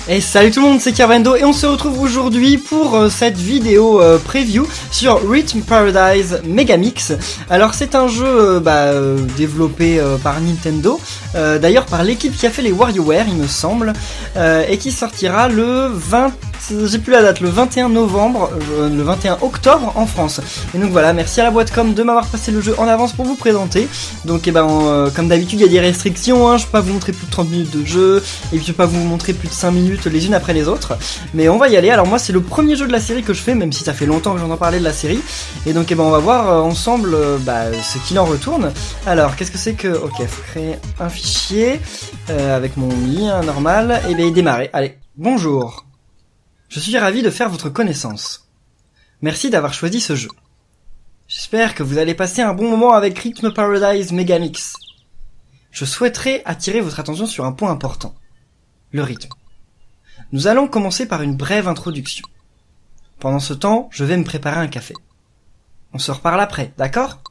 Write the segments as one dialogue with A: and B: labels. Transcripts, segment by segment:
A: Et salut tout le monde, c'est Kervendo et on se retrouve aujourd'hui pour cette vidéo preview sur Rhythm Paradise Megamix. Alors c'est un jeu développé par Nintendo, d'ailleurs par l'équipe qui a fait les WarioWare il me semble, et qui sortira le 21 novembre, le 21 octobre en France. Et donc voilà, merci à la boîte com de m'avoir passé le jeu en avance pour vous présenter. Donc comme d'habitude il y a des restrictions, hein, je peux pas vous montrer plus de 30 minutes de jeu, et puis je peux pas vous montrer plus de 5 minutes les unes après les autres, mais on va y aller. Alors moi c'est le premier jeu de la série que je fais, même si ça fait longtemps que j'entends parler de la série, et donc on va voir ensemble ce qu'il en retourne. Alors qu'est-ce que c'est que... Ok, faut créer un fichier avec mon lien normal, et démarrer. Allez, bonjour. Je suis ravi de faire votre connaissance. Merci d'avoir choisi ce jeu. J'espère que vous allez passer un bon moment avec Rhythm Paradise Megamix. Je souhaiterais attirer votre attention sur un point important. Le rythme. Nous allons commencer par une brève introduction. Pendant ce temps, je vais me préparer un café. On se reparle après, d'accord ?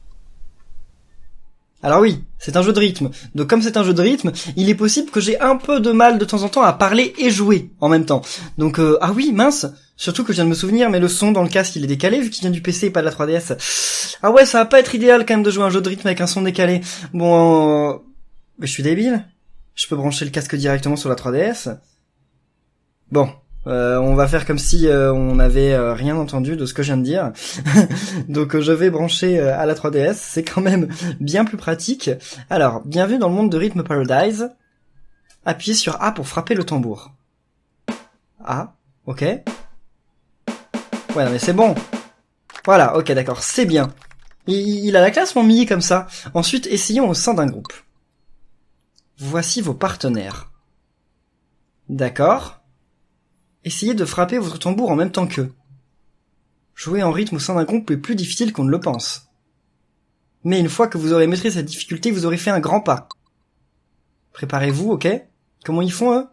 A: Alors oui, c'est un jeu de rythme. Donc comme c'est un jeu de rythme, il est possible que j'ai un peu de mal de temps en temps à parler et jouer en même temps. Donc ah oui, mince, surtout que je viens de me souvenir, mais le son dans le casque il est décalé vu qu'il vient du PC et pas de la 3DS. Ah ouais, ça va pas être idéal quand même de jouer un jeu de rythme avec un son décalé. Bon, mais je suis débile. Je peux brancher le casque directement sur la 3DS. Bon, on va faire comme si on n'avait rien entendu de ce que je viens de dire. Donc je vais brancher à la 3DS, c'est quand même bien plus pratique. Alors, bienvenue dans le monde de Rhythm Paradise. Appuyez sur A pour frapper le tambour. A, ok. Ouais, non mais c'est bon. Voilà, ok, d'accord, c'est bien. Il a la classe mon Mii comme ça. Ensuite, essayons au sein d'un groupe. Voici vos partenaires. D'accord. Essayez de frapper votre tambour en même temps qu'eux. Jouer en rythme au sein d'un groupe est plus difficile qu'on ne le pense. Mais une fois que vous aurez maîtrisé cette difficulté, vous aurez fait un grand pas. Préparez-vous, ok ? Comment ils font, eux ?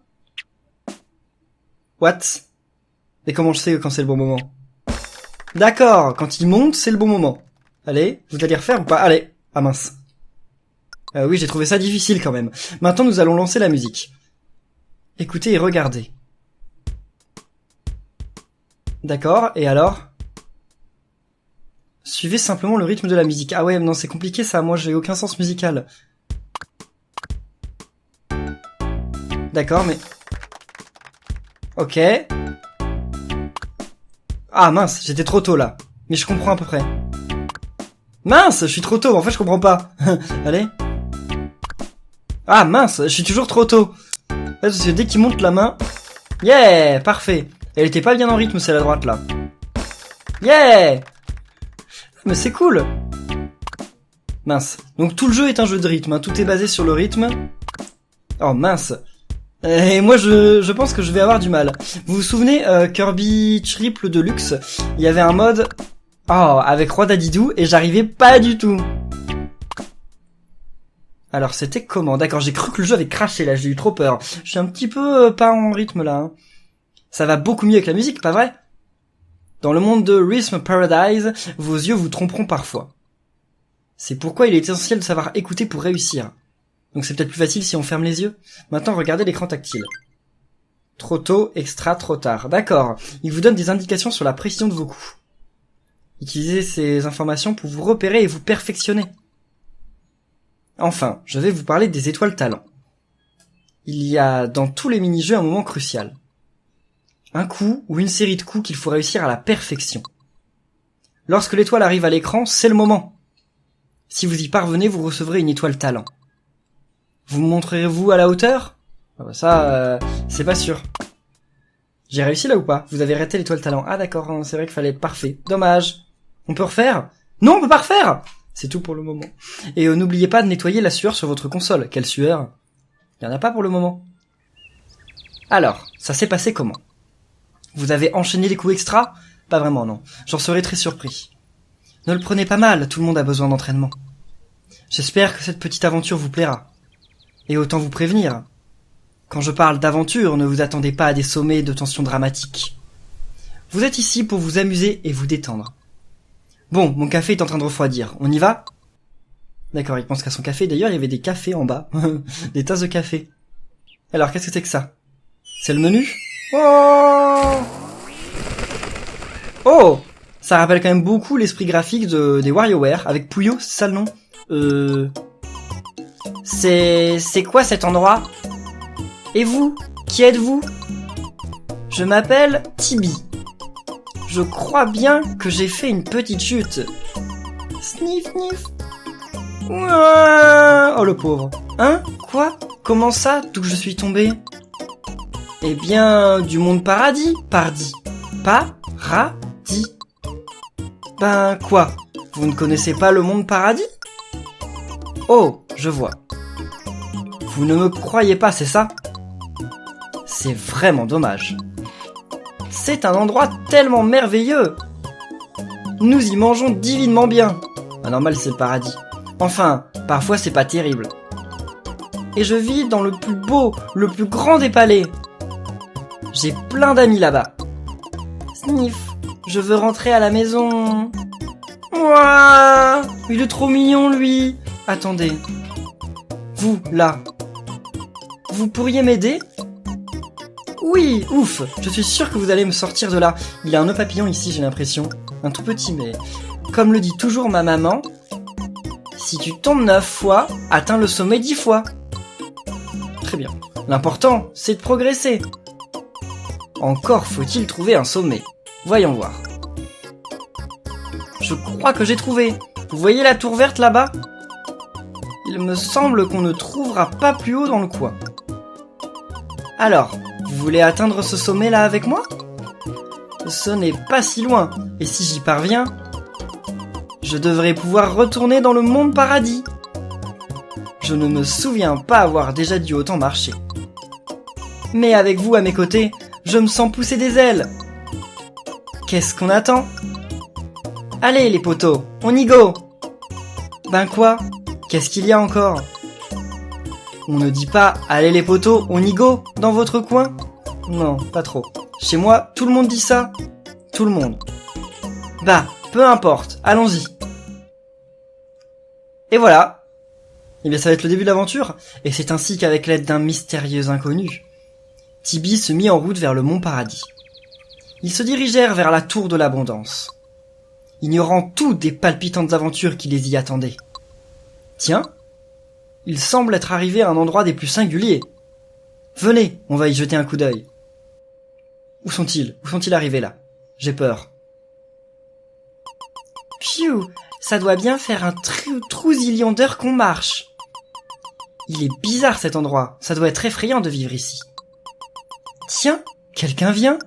A: What ? Et comment je sais quand c'est le bon moment ? D'accord, quand ils montent, c'est le bon moment. Allez, vous allez refaire ou pas ? Allez. Ah mince. Oui, j'ai trouvé ça difficile quand même. Maintenant, nous allons lancer la musique. Écoutez et regardez. D'accord, et alors ? Suivez simplement le rythme de la musique. Ah ouais, non, c'est compliqué ça, moi j'ai aucun sens musical. D'accord, mais... Ok. Ah mince, j'étais trop tôt là. Mais je comprends à peu près. Mince, je suis trop tôt, en fait je comprends pas. Allez. Ah mince, je suis toujours trop tôt. Parce que dès qu'il monte la main... Yeah, parfait. Elle était pas bien en rythme, c'est la droite là. Yeah! Mais c'est cool! Mince. Donc tout le jeu est un jeu de rythme, hein. Tout est basé sur le rythme. Oh mince. Et moi je pense que je vais avoir du mal. Vous vous souvenez, Kirby Triple Deluxe, il y avait un mode... Oh, avec Roi Dadidou, et j'arrivais pas du tout. Alors c'était comment? D'accord, j'ai cru que le jeu avait craché là, j'ai eu trop peur. Je suis un petit peu pas en rythme là, hein. Ça va beaucoup mieux avec la musique, pas vrai ? Dans le monde de Rhythm Paradise, vos yeux vous tromperont parfois. C'est pourquoi il est essentiel de savoir écouter pour réussir. Donc c'est peut-être plus facile si on ferme les yeux. Maintenant, regardez l'écran tactile. Trop tôt, extra, trop tard. D'accord. Il vous donne des indications sur la précision de vos coups. Utilisez ces informations pour vous repérer et vous perfectionner. Enfin, je vais vous parler des étoiles talents. Il y a dans tous les mini-jeux un moment crucial. Un coup ou une série de coups qu'il faut réussir à la perfection. Lorsque l'étoile arrive à l'écran, c'est le moment. Si vous y parvenez, vous recevrez une étoile talent. Vous me montrerez-vous à la hauteur ? Ça, c'est pas sûr. J'ai réussi là ou pas ? Vous avez raté l'étoile talent. Ah d'accord, c'est vrai qu'il fallait être parfait. Dommage. On peut refaire ? Non, on peut pas refaire ! C'est tout pour le moment. Et n'oubliez pas de nettoyer la sueur sur votre console. Quelle sueur ? Il y en a pas pour le moment. Alors, ça s'est passé comment ? Vous avez enchaîné les coups extra ? Pas vraiment, non. J'en serais très surpris. Ne le prenez pas mal, tout le monde a besoin d'entraînement. J'espère que cette petite aventure vous plaira. Et autant vous prévenir. Quand je parle d'aventure, ne vous attendez pas à des sommets de tension dramatique. Vous êtes ici pour vous amuser et vous détendre. Bon, mon café est en train de refroidir. On y va ? D'accord, il pense qu'à son café. D'ailleurs, il y avait des cafés en bas. Des tasses de café. Alors, qu'est-ce que c'est que ça ? C'est le menu ? Oh! Oh! Ça rappelle quand même beaucoup l'esprit graphique des WarioWare, avec Puyo, c'est ça le nom? C'est quoi cet endroit? Et vous? Qui êtes-vous? Je m'appelle Tibi. Je crois bien que j'ai fait une petite chute. Sniff, sniff. Ouah. Oh le pauvre. Hein? Quoi? Comment ça, d'où je suis tombé? Eh bien, du monde paradis, pardi. Paradis. Ben quoi? Vous ne connaissez pas le monde paradis? Oh, je vois. Vous ne me croyez pas, c'est ça? C'est vraiment dommage. C'est un endroit tellement merveilleux. Nous y mangeons divinement bien. Ah, normal, c'est le paradis. Enfin, parfois c'est pas terrible. Et je vis dans le plus beau, le plus grand des palais. J'ai plein d'amis là-bas. Sniff, je veux rentrer à la maison. Ouah, il est trop mignon lui. Attendez. Vous, là. Vous pourriez m'aider? Oui, ouf, je suis sûr que vous allez me sortir de là. Il y a un nœud papillon ici, j'ai l'impression. Un tout petit, mais... Comme le dit toujours ma maman, si tu tombes 9 fois, atteins le sommet 10 fois. Très bien. L'important, c'est de progresser. Encore faut-il trouver un sommet. Voyons voir. Je crois que j'ai trouvé. Vous voyez la tour verte là-bas? Il me semble qu'on ne trouvera pas plus haut dans le coin. Alors, vous voulez atteindre ce sommet là avec moi? Ce n'est pas si loin, et si j'y parviens, je devrais pouvoir retourner dans le monde paradis. Je ne me souviens pas avoir déjà dû autant marcher. Mais avec vous à mes côtés, je me sens pousser des ailes. Qu'est-ce qu'on attend? Allez les potos, on y go! Ben quoi? Qu'est-ce qu'il y a encore? On ne dit pas « Allez les potos, on y go » dans votre coin? Non, pas trop. Chez moi, tout le monde dit ça. Tout le monde. Bah, peu importe, allons-y. Et voilà. Eh bien, ça va être le début de l'aventure, et c'est ainsi qu'avec l'aide d'un mystérieux inconnu, Tibi se mit en route vers le mont Paradis. Ils se dirigèrent vers la tour de l'abondance, ignorant tout des palpitantes aventures qui les y attendaient. Tiens, il semble être arrivé à un endroit des plus singuliers. Venez, on va y jeter un coup d'œil. Où sont-ils? Où sont-ils arrivés là? J'ai peur. Pfiou, ça doit bien faire un trousillon d'heures qu'on marche. Il est bizarre cet endroit, ça doit être effrayant de vivre ici. Tiens, quelqu'un vient?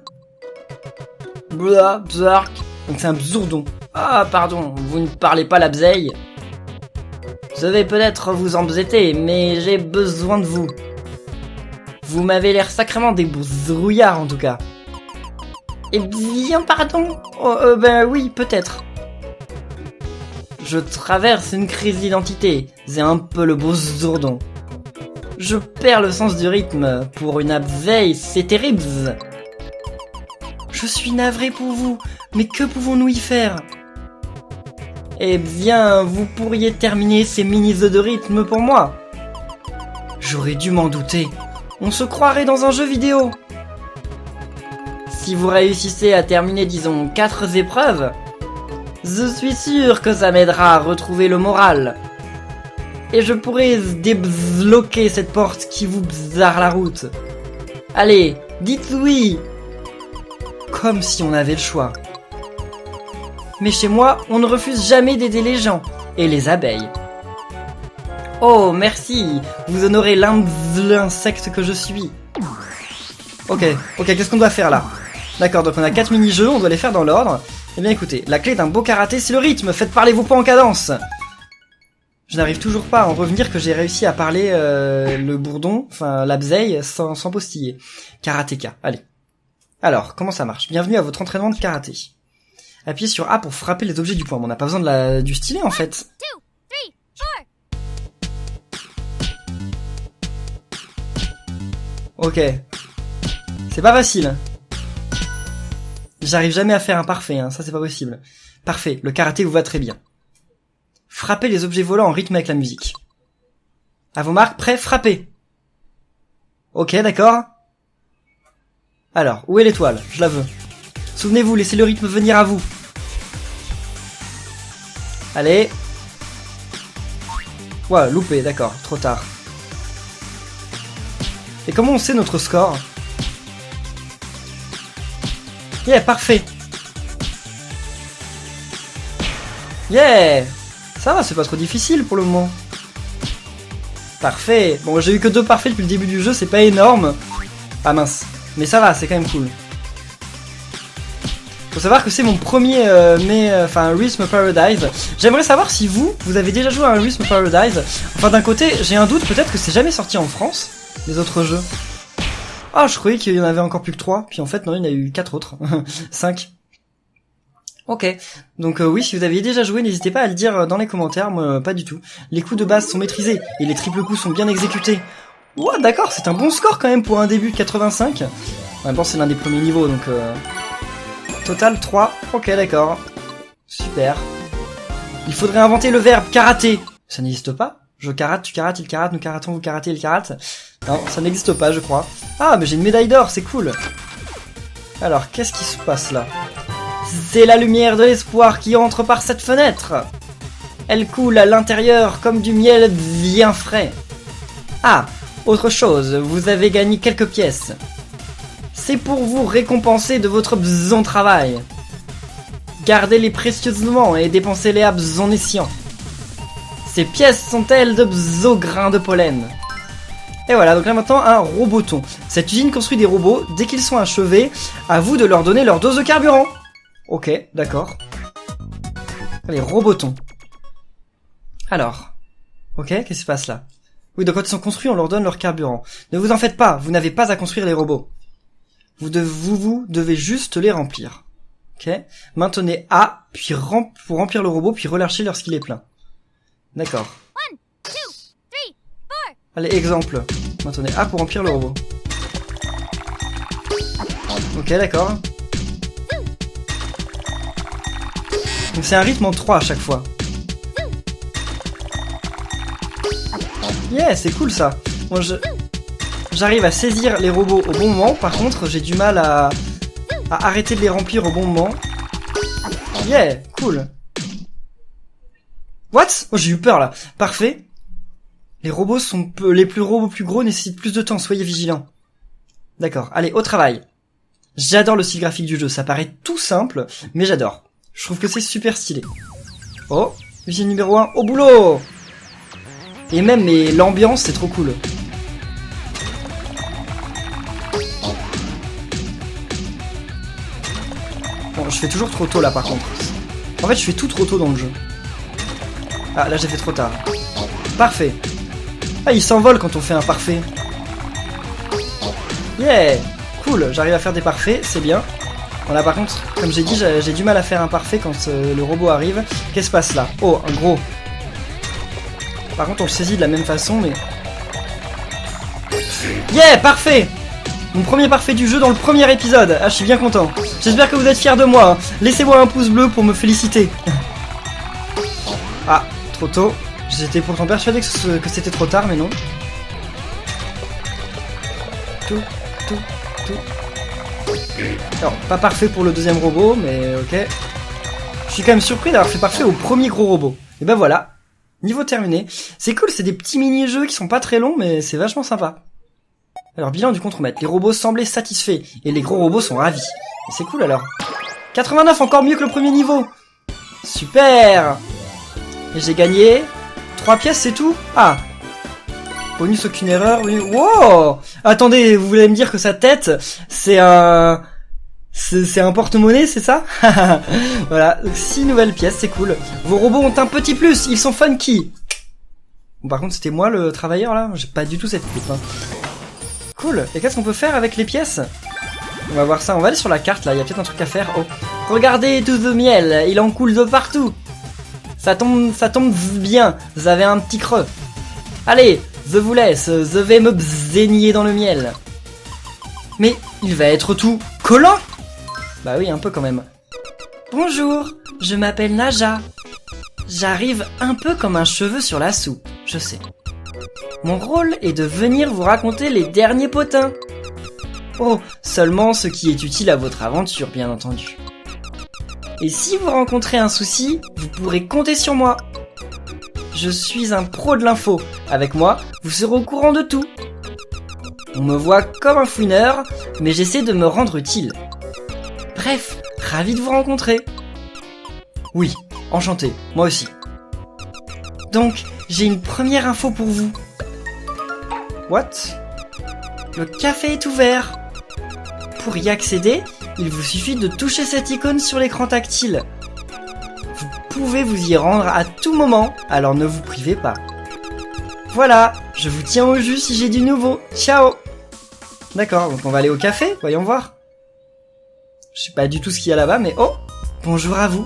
A: Blah, bzark. Donc c'est un bzourdon. Ah, pardon, vous ne parlez pas l'abseille? Je vais peut-être vous embêter, mais j'ai besoin de vous. Vous m'avez l'air sacrément des brouillards en tout cas. Eh bien, pardon. Ben oui, peut-être. Je traverse une crise d'identité. C'est un peu le bzourdon. Je perds le sens du rythme. Pour une abseille, c'est terrible. Je suis navré pour vous, mais que pouvons-nous y faire? Eh bien, vous pourriez terminer ces mini-jeux de rythme pour moi. J'aurais dû m'en douter. On se croirait dans un jeu vidéo. Si vous réussissez à terminer, disons, 4 épreuves, je suis sûr que ça m'aidera à retrouver le moral. Et je pourrais débloquer cette porte qui vous bizarre la route. Allez, dites oui. Comme si on avait le choix. Mais chez moi, on ne refuse jamais d'aider les gens, et les abeilles. Oh, merci, vous honorez l'insecte que je suis. Ok, qu'est-ce qu'on doit faire là? D'accord, donc on a 4 mini-jeux, on doit les faire dans l'ordre. Eh bien écoutez, la clé d'un beau karaté, c'est le rythme, faites parler vos pas en cadence. Je n'arrive toujours pas à en revenir que j'ai réussi à parler le bourdon, enfin l'abseille, sans postiller. Karatéka, allez. Alors, comment ça marche? Bienvenue à votre entraînement de karaté. Appuyez sur A pour frapper les objets du poing. Bon, on n'a pas besoin du stylet en fait. 1, 2, 3, 4. Ok. C'est pas facile. J'arrive jamais à faire un parfait, hein. Ça c'est pas possible. Parfait, le karaté vous va très bien. Frappez les objets volants en rythme avec la musique. À vos marques, prêts, frappez. Ok, d'accord. Alors, où est l'étoile? Je la veux. Souvenez-vous, laissez le rythme venir à vous. Allez. Ouais, loupé, d'accord, trop tard. Et comment on sait notre score? Yeah, parfait. Yeah. Ça va, c'est pas trop difficile pour le moment. Parfait. Bon, j'ai eu que 2 parfaits depuis le début du jeu, c'est pas énorme. Ah mince. Mais ça va, c'est quand même cool. Faut savoir que c'est mon premier Rhythm Paradise. J'aimerais savoir si vous avez déjà joué à un Rhythm Paradise. Enfin, d'un côté, j'ai un doute, peut-être que c'est jamais sorti en France, les autres jeux. Ah, je croyais qu'il y en avait encore plus que 3, puis en fait, non, il y en a eu 4 autres. 5. Ok, donc oui, si vous aviez déjà joué, n'hésitez pas à le dire dans les commentaires, moi pas du tout. Les coups de base sont maîtrisés, et les triples coups sont bien exécutés. Ouah, d'accord, c'est un bon score quand même pour un début de 85. En même temps, c'est l'un des premiers niveaux, donc... Total 3, ok d'accord. Super. Il faudrait inventer le verbe karaté. Ça n'existe pas? Je karate, tu karates, il karate, nous karatons, vous karatez, il karate. Non, ça n'existe pas, je crois. Ah, mais j'ai une médaille d'or, c'est cool. Alors, qu'est-ce qui se passe là? C'est la lumière de l'espoir qui entre par cette fenêtre. Elle coule à l'intérieur comme du miel bien frais. Ah, autre chose, vous avez gagné quelques pièces. C'est pour vous récompenser de votre bon travail. Gardez-les précieusement et dépensez-les à bon escient. Ces pièces sont-elles de bons grains de pollen? Et voilà, donc là maintenant un roboton. Cette usine construit des robots. Dès qu'ils sont achevés, à vous de leur donner leur dose de carburant. Ok, d'accord. Allez, roboton. Alors. Ok, qu'est-ce qui se passe là? Oui, donc quand ils sont construits, on leur donne leur carburant. Ne vous en faites pas, vous n'avez pas à construire les robots. Vous devez juste les remplir. Ok. Maintenez A, puis pour remplir le robot, puis relâchez lorsqu'il est plein. D'accord. Allez, exemple. Maintenez A pour remplir le robot. Ok, d'accord. Donc c'est un rythme en 3 à chaque fois. Yeah, c'est cool ça. Moi, j'arrive à saisir les robots au bon moment. Par contre, j'ai du mal à arrêter de les remplir au bon moment. Yeah, cool. What? Oh, j'ai eu peur là. Parfait. Les robots sont les plus gros nécessitent plus de temps. Soyez vigilants. D'accord. Allez, au travail. J'adore le style graphique du jeu. Ça paraît tout simple, mais j'adore. Je trouve que c'est super stylé. Oh, usine numéro 1, au boulot! Et même l'ambiance, c'est trop cool. Bon, je fais toujours trop tôt là par contre. En fait, je fais tout trop tôt dans le jeu. Ah, là j'ai fait trop tard. Parfait. Ah, il s'envole quand on fait un parfait. Yeah! Cool, j'arrive à faire des parfaits, c'est bien. Bon là par contre, comme j'ai dit, j'ai du mal à faire un parfait quand le robot arrive. Qu'est-ce qui se passe là? Oh, un gros. Par contre, on le saisit de la même façon, mais... Yeah, parfait! Mon premier parfait du jeu dans le premier épisode. Ah, je suis bien content. J'espère que vous êtes fiers de moi. Hein. Laissez-moi un pouce bleu pour me féliciter. Ah, trop tôt. J'étais pourtant persuadé que c'était trop tard, mais non. Tout. Alors, pas parfait pour le deuxième robot, mais ok. Je suis quand même surpris d'avoir fait parfait au premier gros robot. Et ben voilà. Niveau terminé. C'est cool, c'est des petits mini-jeux qui sont pas très longs, mais c'est vachement sympa. Alors, bilan du contremaître. Les robots semblaient satisfaits, et les gros robots sont ravis. Et c'est cool alors. 89, encore mieux que le premier niveau. Super. Et j'ai gagné 3 pièces, c'est tout? Ah. Bonus aucune erreur. Wow. Attendez, vous voulez me dire que sa tête, c'est un... C'est un porte-monnaie, c'est ça? Voilà, 6 nouvelles pièces, c'est cool. Vos robots ont un petit plus, ils sont funky. Bon, par contre, c'était moi le travailleur là? J'ai pas du tout cette coupe. Hein. Cool, et qu'est-ce qu'on peut faire avec les pièces? On va voir ça, on va aller sur la carte là, il y a peut-être un truc à faire. Oh, regardez tout ce miel, il en coule de partout. Ça tombe bien, vous avez un petit creux. Allez, je vous laisse, je vais me baigner dans le miel. Mais il va être tout collant. Bah oui, un peu quand même. Bonjour, je m'appelle Naja. J'arrive un peu comme un cheveu sur la soupe, je sais. Mon rôle est de venir vous raconter les derniers potins. Oh, seulement ce qui est utile à votre aventure, bien entendu. Et si vous rencontrez un souci, vous pourrez compter sur moi. Je suis un pro de l'info. Avec moi, vous serez au courant de tout. On me voit comme un fouineur, mais j'essaie de me rendre utile. Bref, ravi de vous rencontrer. Oui, enchanté, moi aussi. Donc, j'ai une première info pour vous. What? Le café est ouvert. Pour y accéder, il vous suffit de toucher cette icône sur l'écran tactile. Vous pouvez vous y rendre à tout moment, alors ne vous privez pas. Voilà, je vous tiens au jus si j'ai du nouveau. Ciao! D'accord, donc on va aller au café, voyons voir. Je sais pas du tout ce qu'il y a là-bas, mais oh! Bonjour à vous.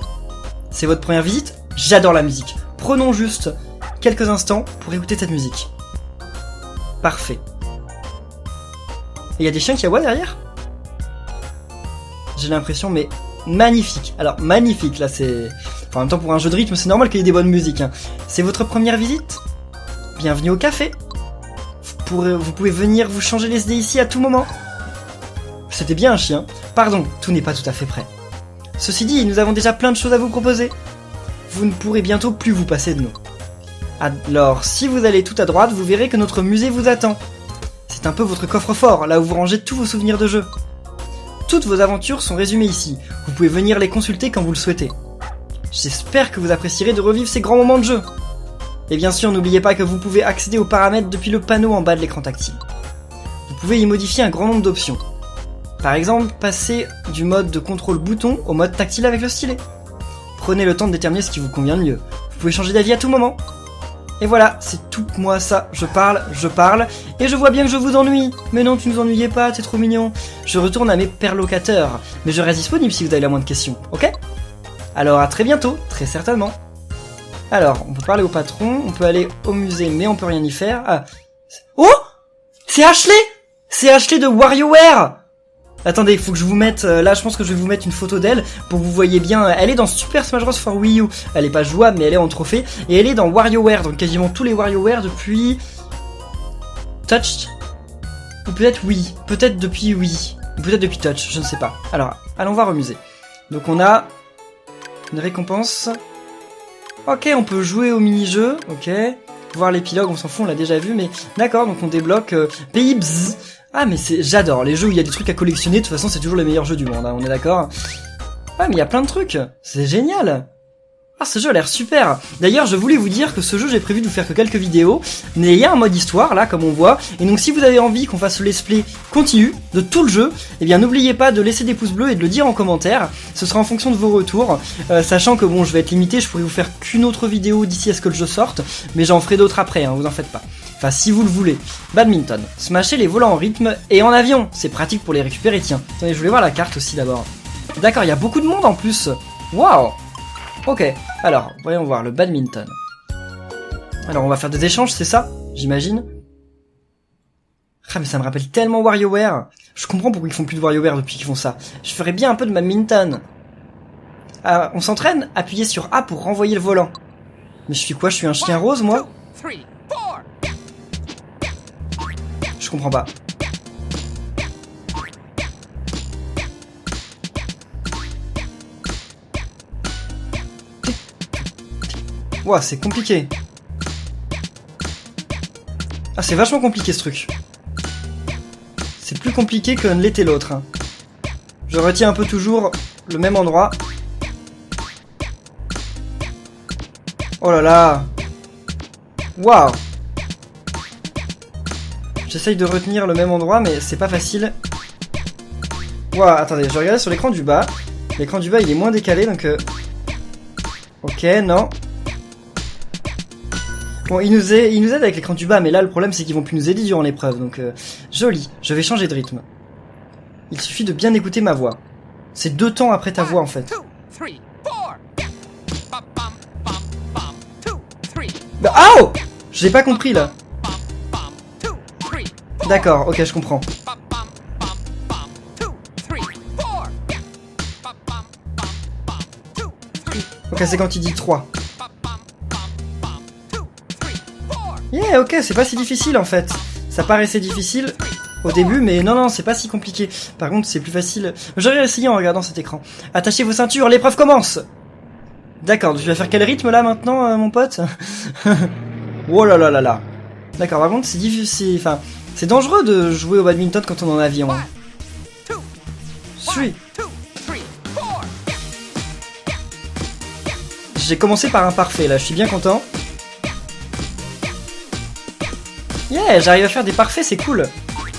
A: C'est votre première visite? J'adore la musique. Prenons juste quelques instants pour écouter cette musique. Parfait. Et il y a des chiens qui aboient derrière? J'ai l'impression, mais magnifique. Alors, magnifique, là c'est... Enfin, en même temps, pour un jeu de rythme, c'est normal qu'il y ait des bonnes musiques. Hein. C'est votre première visite? Bienvenue au café. Vous pouvez venir vous changer les idées ici à tout moment. C'était bien un chien. Pardon, tout n'est pas tout à fait prêt. Ceci dit, nous avons déjà plein de choses à vous proposer. Vous ne pourrez bientôt plus vous passer de nous. Alors, si vous allez tout à droite, vous verrez que notre musée vous attend. C'est un peu votre coffre-fort, là où vous rangez tous vos souvenirs de jeu. Toutes vos aventures sont résumées ici. Vous pouvez venir les consulter quand vous le souhaitez. J'espère que vous apprécierez de revivre ces grands moments de jeu. Et bien sûr, n'oubliez pas que vous pouvez accéder aux paramètres depuis le panneau en bas de l'écran tactile. Vous pouvez y modifier un grand nombre d'options. Par exemple, passer du mode de contrôle bouton au mode tactile avec le stylet. Prenez le temps de déterminer ce qui vous convient le mieux. Vous pouvez changer d'avis à tout moment. Et voilà, c'est tout moi ça, je parle, et je vois bien que je vous ennuie. Mais non, tu nous ennuyais pas, t'es trop mignon. Je retourne à mes perlocateurs, mais je reste disponible si vous avez la moindre question, ok? Alors à très bientôt, très certainement. Alors, on peut parler au patron, on peut aller au musée, mais on peut rien y faire. Ah. Oh! C'est Ashley! C'est Ashley de WarioWare! Attendez, il faut que je vous mette... là, je pense que je vais vous mettre une photo d'elle pour que vous voyez bien... Elle est dans Super Smash Bros. For Wii U. Elle est pas jouable, mais elle est en trophée. Et elle est dans WarioWare, donc quasiment tous les WarioWare depuis... Touched? Ou peut-être oui. Peut-être depuis oui. Ou peut-être depuis Touch, je ne sais pas. Alors, allons voir au musée. Donc on a... une récompense. Ok, on peut jouer au mini-jeu. Ok. Voir l'épilogue, on s'en fout, on l'a déjà vu. Mais d'accord, donc on débloque... Pays Bzz. Ah mais j'adore les jeux où il y a des trucs à collectionner, de toute façon c'est toujours les meilleurs jeux du monde, hein, on est d'accord? Ah mais il y a plein de trucs, c'est génial. Ah ce jeu a l'air super. D'ailleurs je voulais vous dire que ce jeu j'ai prévu de vous faire que quelques vidéos, mais il y a un mode histoire là comme on voit, et donc si vous avez envie qu'on fasse le let's play continu de tout le jeu, eh bien n'oubliez pas de laisser des pouces bleus et de le dire en commentaire, ce sera en fonction de vos retours, sachant que bon je vais être limité, je pourrais vous faire qu'une autre vidéo d'ici à ce que le jeu sorte, mais j'en ferai d'autres après, hein, vous en faites pas. Enfin, si vous le voulez. Badminton. Smasher les volants en rythme et en avion. C'est pratique pour les récupérer, tiens. Attendez, je voulais voir la carte aussi d'abord. D'accord, il y a beaucoup de monde en plus. Waouh. Ok, alors, voyons voir, le badminton. Alors, on va faire des échanges, c'est ça? J'imagine. Ah, mais ça me rappelle tellement WarioWare. Je comprends pourquoi ils font plus de WarioWare depuis qu'ils font ça. Je ferais bien un peu de badminton. Ah, on s'entraîne? Appuyez sur A pour renvoyer le volant. Mais je suis quoi? Je suis un chien rose, moi? Je comprends pas. Ouah, c'est compliqué. Ah, c'est vachement compliqué ce truc. C'est plus compliqué que ne l'était l'autre. Hein. Je retiens un peu toujours le même endroit. Oh là là. Waouh. J'essaye de retenir le même endroit, mais c'est pas facile. Ouah, attendez, je regarde sur l'écran du bas. L'écran du bas, il est moins décalé, donc... Ok, non. Bon, il nous aide avec l'écran du bas, mais là, le problème, c'est qu'ils vont plus nous aider durant l'épreuve, donc... Joli, je vais changer de rythme. Il suffit de bien écouter ma voix. C'est 2 temps après ta voix, en fait. Bah, oh! J'ai pas compris, là. D'accord, ok, je comprends. Ok, c'est quand il dit 3. Yeah, ok, c'est pas si difficile en fait. Ça paraissait difficile, au début, mais non, c'est pas si compliqué. Par contre, c'est plus facile. J'aurais essayé en regardant cet écran. Attachez vos ceintures, l'épreuve commence. D'accord, tu vas faire quel rythme là maintenant, mon pote? Oh là là là là. D'accord, par contre, c'est difficile. Enfin, c'est dangereux de jouer au badminton quand on est en avion. Suis. J'ai commencé par un parfait là, je suis bien content. Yeah, j'arrive à faire des parfaits, c'est cool.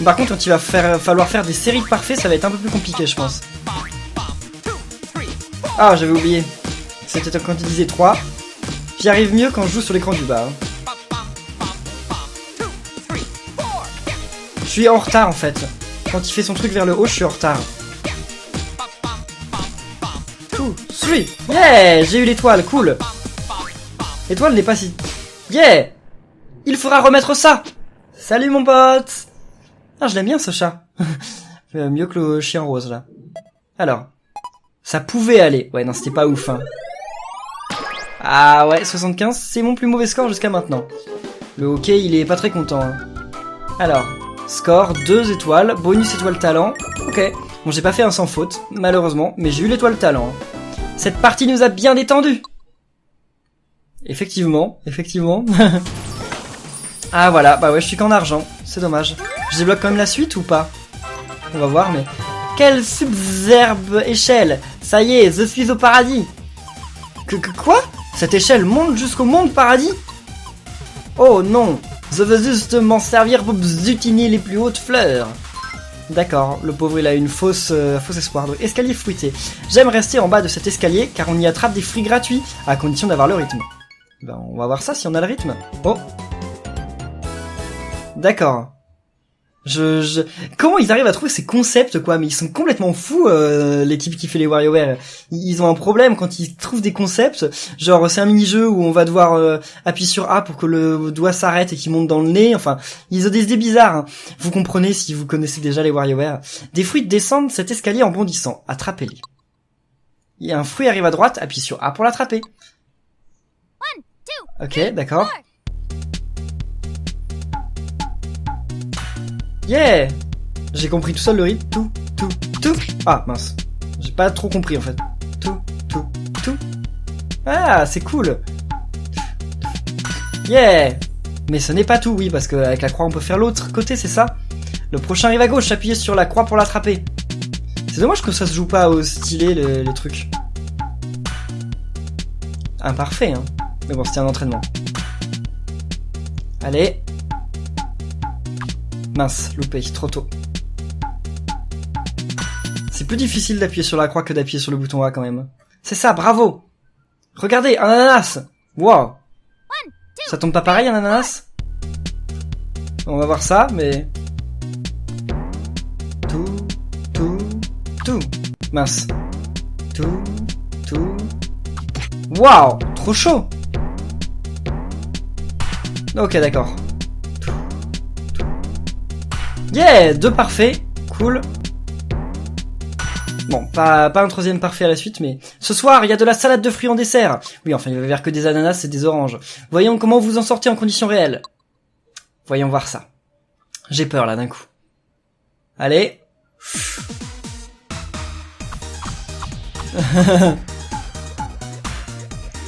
A: Par contre, quand il va falloir faire des séries de parfaits, ça va être un peu plus compliqué, je pense. Ah, j'avais oublié. C'était quand il disait 3. J'y arrive mieux quand je joue sur l'écran du bas. Je suis en retard en fait. Quand il fait son truc vers le haut, je suis en retard. 2, 3. Yeah, j'ai eu l'étoile, cool. L'étoile n'est pas si... Yeah. Il faudra remettre ça. Salut mon pote. Ah, je l'aime bien ce chat. Mieux que le chien rose là. Alors, ça pouvait aller. Ouais, non, c'était pas ouf. Hein. Ah ouais, 75, c'est mon plus mauvais score jusqu'à maintenant. Le hockey, il est pas très content. Hein. Alors, score 2 étoiles, bonus étoile talent. Ok, bon, j'ai pas fait un sans faute, malheureusement, mais j'ai eu l'étoile talent. Hein. Cette partie nous a bien détendu. Effectivement. Ah voilà, bah ouais, je suis qu'en argent, c'est dommage. Je débloque quand même la suite ou pas? On va voir, mais... Quelle superbe échelle! Ça y est, je suis au paradis! Quoi? Cette échelle monte jusqu'au monde paradis? Oh non! Je veux juste m'en servir pour butiner les plus hautes fleurs. D'accord, le pauvre il a une fausse espoir. Donc, escalier fruité. J'aime rester en bas de cet escalier car on y attrape des fruits gratuits, à condition d'avoir le rythme. Ben, on va voir ça si on a le rythme. Oh! D'accord. Comment ils arrivent à trouver ces concepts, quoi? Mais ils sont complètement fous, l'équipe qui fait les WarioWare. Ils ont un problème quand ils trouvent des concepts. Genre, c'est un mini-jeu où on va devoir appuyer sur A pour que le doigt s'arrête et qu'il monte dans le nez. Enfin, ils ont des idées bizarres. Hein. Vous comprenez si vous connaissez déjà les WarioWare. Des fruits descendent cet escalier en bondissant. Attrapez-les. Il y a un fruit arrive à droite, appuyez sur A pour l'attraper. Ok, d'accord. Yeah! J'ai compris tout seul le rythme. Tout. Ah, mince. J'ai pas trop compris en fait. Tout. Ah, c'est cool. Yeah! Mais ce n'est pas tout, oui, parce qu'avec la croix on peut faire l'autre côté, c'est ça? Le prochain arrive à gauche, appuyez sur la croix pour l'attraper. C'est dommage que ça se joue pas au stylet, les trucs. Imparfait, hein. Mais bon, c'était un entraînement. Allez. Mince, loupé, trop tôt. C'est plus difficile d'appuyer sur la croix que d'appuyer sur le bouton A quand même. C'est ça, bravo! Regardez, un ananas! Wow! Ça tombe pas pareil, un ananas? On va voir ça, mais... Tout. Mince. Tout. Wow! Trop chaud! Ok, d'accord. Yeah, 2 parfaits, cool. Bon, pas un troisième parfait à la suite, mais... Ce soir, il y a de la salade de fruits en dessert. Oui, enfin, il va y avoir que des ananas et des oranges. Voyons comment vous en sortez en conditions réelles. Voyons voir ça. J'ai peur, là, d'un coup. Allez.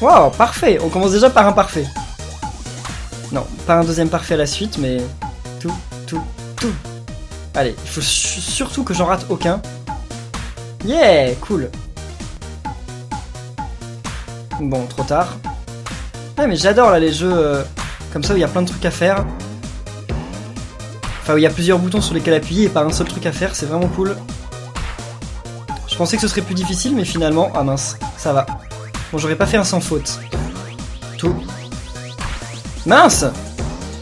A: Wow, parfait. On commence déjà par un parfait. Non, pas un deuxième parfait à la suite, mais... Tout. Allez, il faut surtout que j'en rate aucun. Yeah, cool. Bon, trop tard. Ouais, mais j'adore là les jeux comme ça où il y a plein de trucs à faire. Enfin, où il y a plusieurs boutons sur lesquels appuyer et pas un seul truc à faire, c'est vraiment cool. Je pensais que ce serait plus difficile, mais finalement... Ah mince, ça va. Bon, j'aurais pas fait un sans faute. Tout. Mince!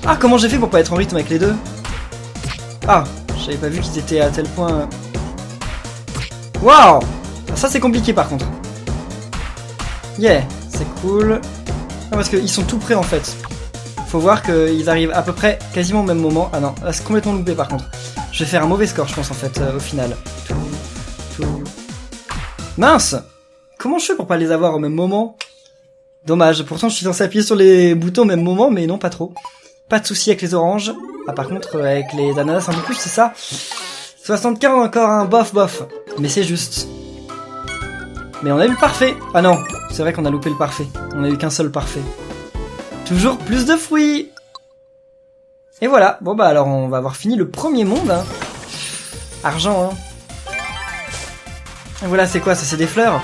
A: Ah, comment j'ai fait pour pas être en rythme avec les deux? Ah, j'avais pas vu qu'ils étaient à tel point... Waouh! Ça c'est compliqué par contre. Yeah, c'est cool. Non, parce qu'ils sont tout près en fait. Faut voir qu'ils arrivent à peu près quasiment au même moment. Ah non, là c'est complètement loupé par contre. Je vais faire un mauvais score je pense en fait au final. Tout. Mince! Comment je fais pour pas les avoir au même moment? Dommage, pourtant je suis censé appuyer sur les boutons au même moment, mais non pas trop. Pas de soucis avec les oranges. Ah, par contre, avec les ananas un peu plus, c'est ça. 75 encore, un bof. Mais c'est juste. Mais on a eu le parfait. Ah non, c'est vrai qu'on a loupé le parfait. On a eu qu'un seul parfait. Toujours plus de fruits. Et voilà. Bon bah alors on va avoir fini le premier monde. Hein. Argent, hein. Et voilà, c'est quoi ça? C'est des fleurs.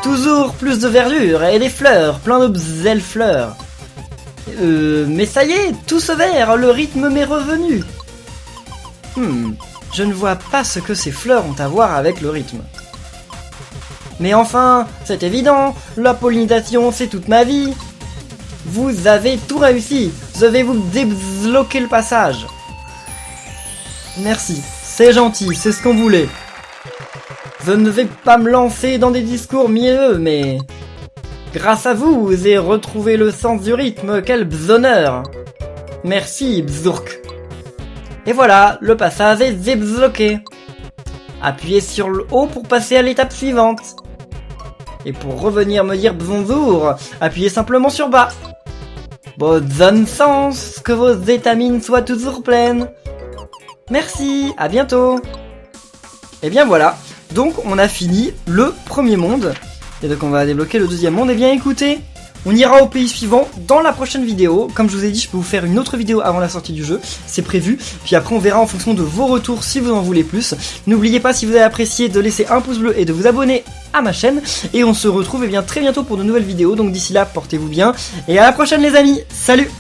A: Toujours plus de verdure et des fleurs. Plein de belles fleurs. Mais ça y est, tout ce vert, le rythme m'est revenu. Je ne vois pas ce que ces fleurs ont à voir avec le rythme. Mais enfin, c'est évident, la pollinisation c'est toute ma vie. Vous avez tout réussi, je vais vous débloquer le passage. Merci, c'est gentil, c'est ce qu'on voulait. Je ne vais pas me lancer dans des discours mielleux, mais... Grâce à vous, j'ai retrouvé le sens du rythme, quel honneur. Merci, Bzourk. Et voilà, le passage est débloqué. Appuyez sur le haut pour passer à l'étape suivante. Et pour revenir me dire bonjour, appuyez simplement sur bas. Bonne sens, que vos étamines soient toujours pleines. Merci, à bientôt. Et bien voilà, donc on a fini le premier monde. Et donc on va débloquer le deuxième monde. Et bien écoutez, on ira au pays suivant dans la prochaine vidéo. Comme je vous ai dit, je peux vous faire une autre vidéo avant la sortie du jeu, c'est prévu. Puis après on verra en fonction de vos retours si vous en voulez plus. N'oubliez pas, si vous avez apprécié, de laisser un pouce bleu et de vous abonner à ma chaîne. Et on se retrouve très bientôt pour de nouvelles vidéos. Donc d'ici là, portez-vous bien. Et à la prochaine les amis, salut!